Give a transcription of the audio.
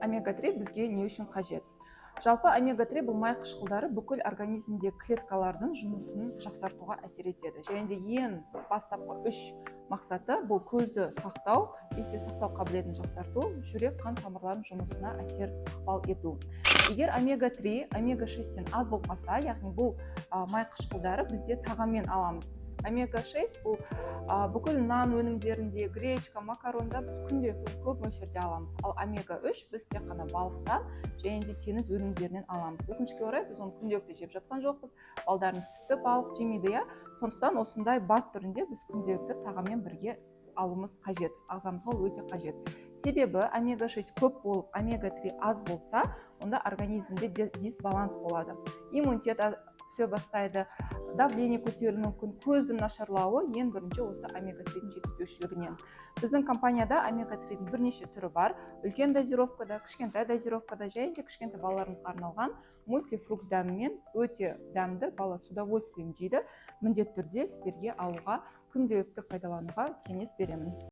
омега-3 бізге не үшін қажет? Жалпы омега-3 бұл май қышқылдары бүкіл организмде клеткалардың жұмысын жақсартуға әсер етеді. Және де ең бастапқы үш мақсаты бұл көзді сақтау, есте сақтау қабілетін жақсарту, жүрек қан тамырларының жұмысына әсер ықпал ету. Егер омега-3, омега-6-тен аз болып қалса, яғни бұл май қышқылдары бізде тағаммен аламыз біз. Омега-6 бұл бүкіл нан өнімдерінде, гречка, макаронда біз күнделікті көп мөлшерде аламыз. Ал омега-3 біз тек қана балықтан және де теңіз өнімдерінен аламыз. Өкінішке орай біз оны күнделікті жеп жатқан жоқпыз. Балдарымыз тіпті балық жемейді, иә. Сондықтан осындай бат түрінде біз күнделікті тағаммен бірге алуымыз қажет. Ағзамызға ол өте қажет. Себебі омега-6 көп болып, омега-3 аз болса, онда организмде дисбаланс болады. Иммунитет түсе бастайды, давление көтерілуі мүмкін, көздің нашарлауы ең бірінші осы омега-3-дің жетіспеушілігінен. Біздің компанияда омега-3-дің бірнеше түрі бар. Үлкен дозировкада, кішкентай дозировкада, және де кішкентай балаларымызға арналған мультифрукт дәмімен өте дәмді, бала с удовольствием жейді. Міндетті түрде сіздерге алуға, күнделікті пайдалануға кеңес беремін.